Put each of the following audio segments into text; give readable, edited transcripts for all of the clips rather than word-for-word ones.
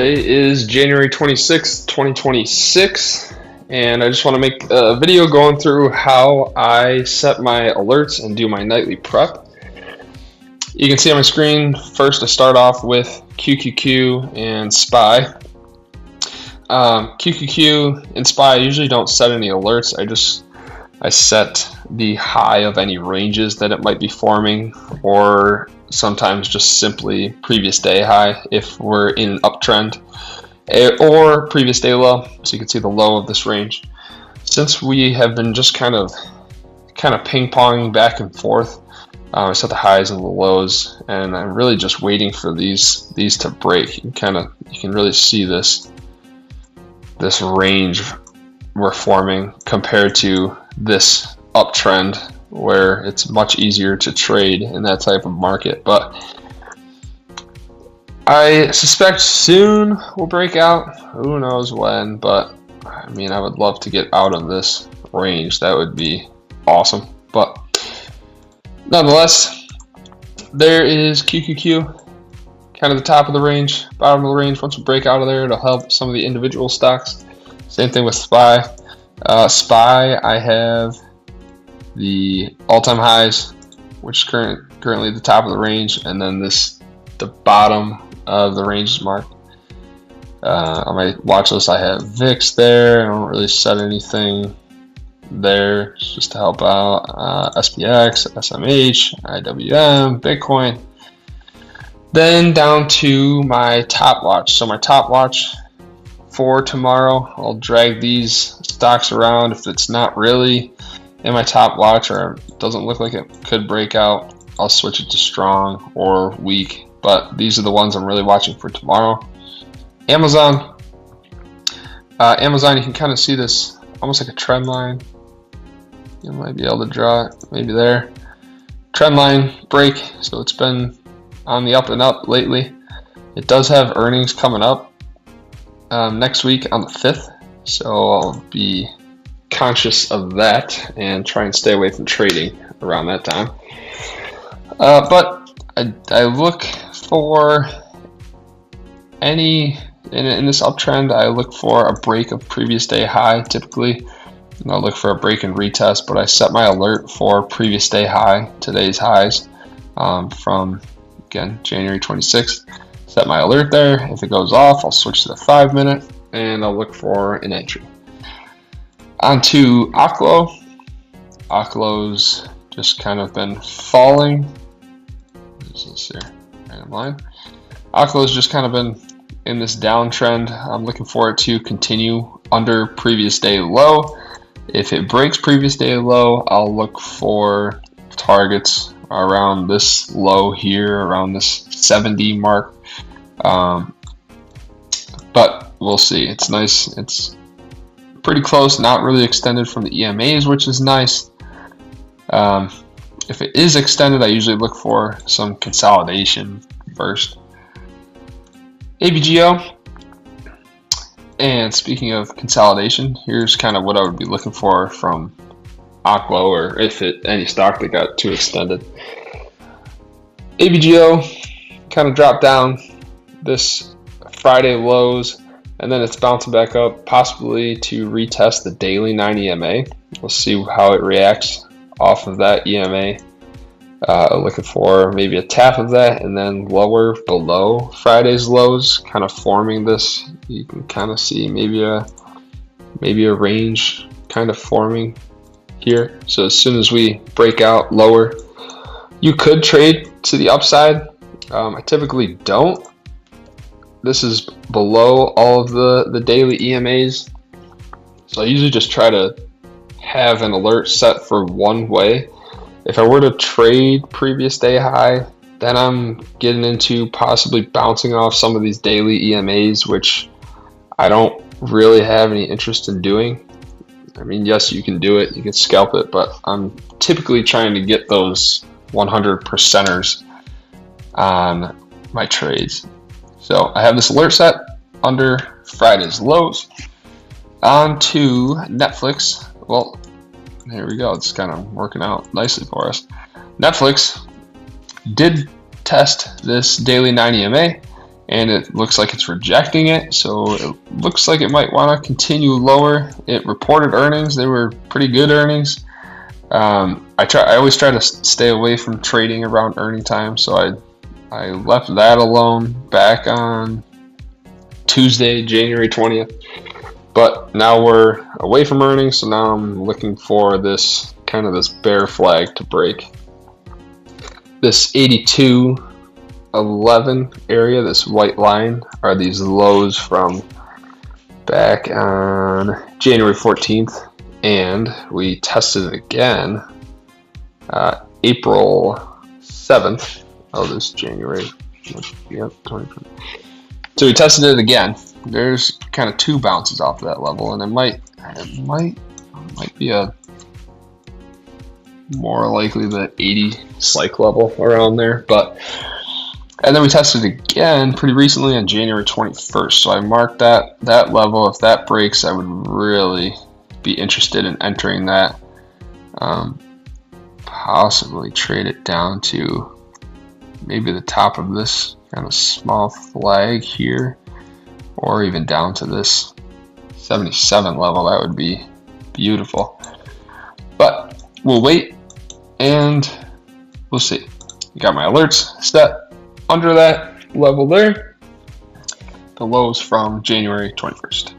Today is January 26th, 2026, and I just want to make a video going through how I set my alerts and do my nightly prep. You can see on my screen, first I start off with QQQ and SPY. QQQ and SPY, I usually don't set any alerts. I set the high of any ranges that it might be forming, or sometimes just simply previous day high if we're in an uptrend, or previous day low, so you can see the low of this range. Since we have been just kind of ping-ponging back and forth, I set the highs and the lows, and I'm really just waiting for these to break. You can really see this range we're forming compared to this uptrend, where it's much easier to trade in that type of market. But I suspect soon we'll break out. Who knows when, but I mean, I would love to get out of this range. That would be awesome. But nonetheless, there is QQQ, kind of the top of the range, bottom of the range. Once we break out of there, it'll help some of the individual stocks. Same thing with SPY. SPY, I have the all-time highs, which is currently the top of the range, and then the bottom of the range is marked. On my watch list, I have VIX there. I don't really set anything there. It's just to help out. SPX, SMH, IWM, Bitcoin. Then down to my top watch. So my top watch for tomorrow, I'll drag these stocks around. If it's not really in my top watch or doesn't look like it could break out, I'll switch it to strong or weak. But these are the ones I'm really watching for tomorrow. Amazon. Amazon, you can kind of see this almost like a trend line. You might be able to draw it maybe there. Trend line break. So it's been on the up and up lately. It does have earnings coming up next week on the 5th. So I'll be conscious of that and try and stay away from trading around that time. But I look for any in this uptrend. I look for a break of previous day high typically, and I'll look for a break and retest. But I set my alert for previous day high, today's highs, from again January 26th. Set my alert there. If it goes off, I'll switch to the 5-minute and I'll look for an entry. Onto Oklo. Oklo's just kind of been falling. What is this here? Random line. Oklo's just kind of been in this downtrend. I'm looking for it to continue under previous day low. If it breaks previous day low, I'll look for targets around this low here, around this 70 mark. But we'll see. It's nice. It's pretty close, not really extended from the EMAs, which is nice. If it is extended, I usually look for some consolidation first. ABGO. And speaking of consolidation, here's kind of what I would be looking for from Oklo, or if any stock that got too extended. ABGO kind of dropped down this Friday lows, and then it's bouncing back up, possibly to retest the daily 9 EMA. We'll see how it reacts off of that EMA. Looking for maybe a tap of that, and then lower below Friday's lows, kind of forming this. You can kind of see maybe a range kind of forming here. So as soon as we break out lower, you could trade to the upside. I typically don't. This is below all of the daily EMAs. So I usually just try to have an alert set for one way. If I were to trade previous day high, then I'm getting into possibly bouncing off some of these daily EMAs, which I don't really have any interest in doing. I mean, yes, you can do it, you can scalp it, but I'm typically trying to get those 100%ers on my trades. So I have this alert set under Friday's lows. On to Netflix. Well, here we go. It's kind of working out nicely for us. Netflix did test this daily 9 EMA and it looks like it's rejecting it, so it looks like it might want to continue lower. It reported earnings. They were pretty good earnings. I always try to stay away from trading around earning time, so I left that alone back on Tuesday, January 20th. But now we're away from earnings, so now I'm looking for this kind of this bear flag to break. This 82.11 area, this white line, are these lows from back on January 14th, and we tested it again April 7th. Oh, this January. Yep, 2020. So we tested it again. There's kind of two bounces off of that level, and it might be a more likely the 80 psych level around there. And then we tested it again pretty recently on January 21st. So I marked that level. If that breaks, I would really be interested in entering that. Possibly trade it down to maybe the top of this kind of small flag here, or even down to this 77 level. That would be beautiful. But we'll wait and we'll see. Got my alerts set under that level there. The lows from January 21st.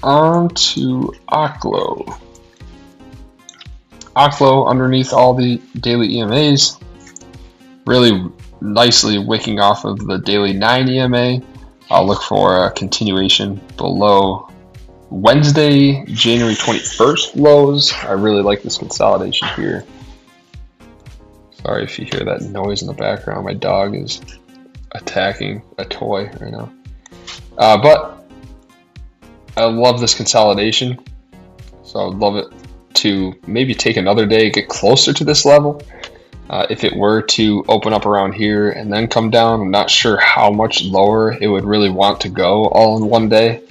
On to Oklo. Oklo underneath all the daily EMAs. Really nicely wicking off of the daily 9 EMA. I'll look for a continuation below Wednesday, January 21st lows. I really like this consolidation here. Sorry if you hear that noise in the background. My dog is attacking a toy right now. But I love this consolidation. So I would love it to maybe take another day, get closer to this level. If it were to open up around here and then come down, I'm not sure how much lower it would really want to go all in one day.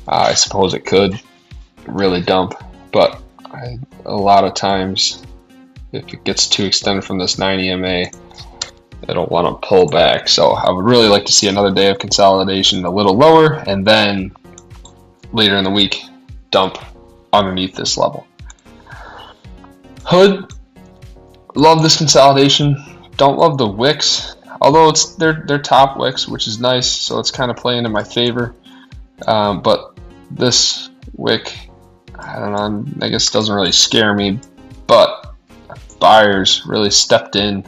I suppose it could really dump, but a lot of times if it gets too extended from this 9 EMA, it'll want to pull back. So I would really like to see another day of consolidation a little lower, and then later in the week dump underneath this level. Hood, love this consolidation. Don't love the wicks, although it's their top wicks, which is nice, so it's kind of playing in my favor. But this wick, I don't know, I guess doesn't really scare me, but buyers really stepped in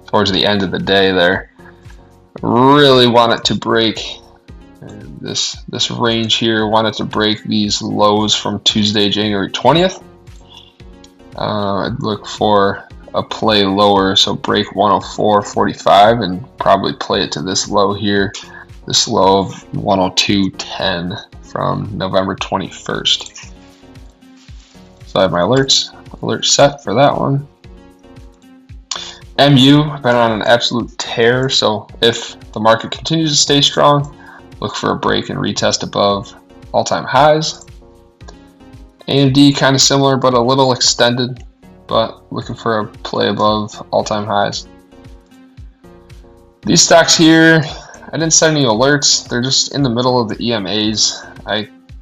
towards the end of the day there. Really want it to break this range here. Wanted to break these lows from Tuesday, January 20th. I'd look for a play lower, so break 104.45 and probably play it to this low here, this low of 102.10 from November 21st. So I have my alert set for that one. MU, been on an absolute tear, so if the market continues to stay strong, look for a break and retest above all-time highs. AMD kind of similar, but a little extended, but looking for a play above all-time highs. These stocks here, I didn't set any alerts. They're just in the middle of the EMAs.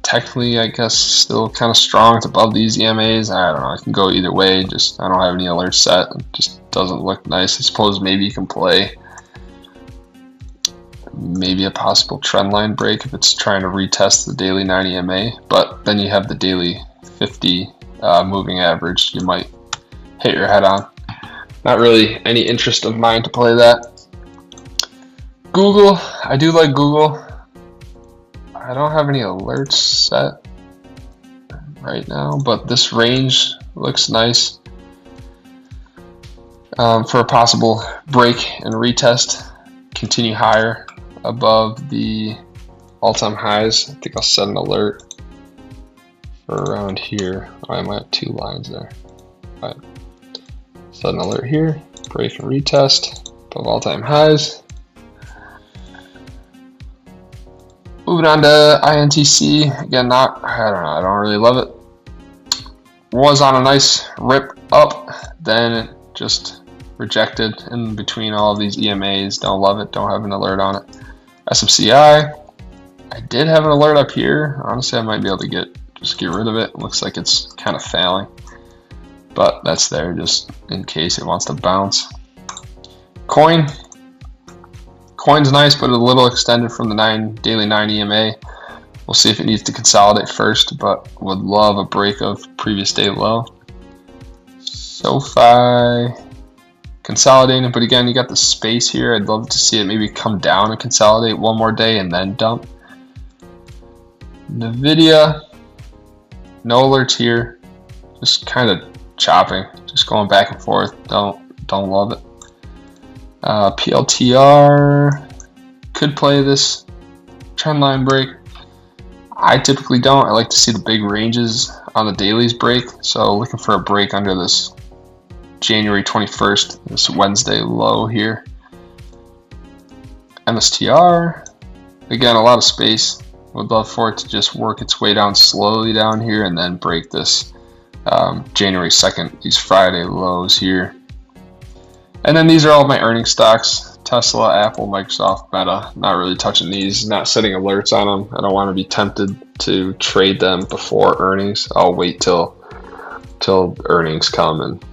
Technically, I guess, still kind of strong. It's above these EMAs. I don't know. I can go either way. Just I don't have any alerts set. It just doesn't look nice. I suppose maybe you can play maybe a possible trend line break if it's trying to retest the daily 9 EMA. But then you have the daily 50 moving average. You might hit your head on. Not really any interest of mine to play that. Google, I do like Google. I don't have any alerts set right now, but this range looks nice for a possible break and retest, continue higher above the all-time highs. I think I'll set an alert for around here. I might have two lines there. All right. Set an alert here, break and retest above all-time highs. Moving on to INTC, again, I don't really love it. Was on a nice rip up, then it just rejected in between all of these EMAs. Don't love it. Don't have an alert on it. SMCI, I did have an alert up here. Honestly, I might be able to just get rid of it. It looks like it's kind of failing, but that's there just in case it wants to bounce. Coin's nice, but a little extended from the daily 9 EMA. We'll see if it needs to consolidate first, but would love a break of previous day low. SoFi consolidating, but again, you got the space here. I'd love to see it maybe come down and consolidate one more day and then dump. NVIDIA, no alerts here. Just kind of chopping, just going back and forth. Don't love it. PLTR could play this trend line break. I typically don't. I like to see the big ranges on the dailies break. So looking for a break under this January 21st, this Wednesday low here. MSTR, again, a lot of space. Would love for it to just work its way down slowly down here and then break this January 2nd, these Friday lows here. And then these are all my earnings stocks. Tesla, Apple, Microsoft, Meta. Not really touching these, not setting alerts on them. I don't want to be tempted to trade them before earnings. I'll wait till earnings come and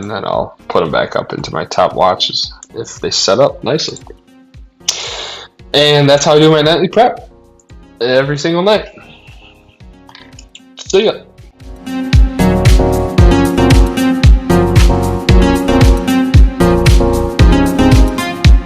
then I'll put them back up into my top watches if they set up nicely. And that's how I do my nightly prep every single night. See ya.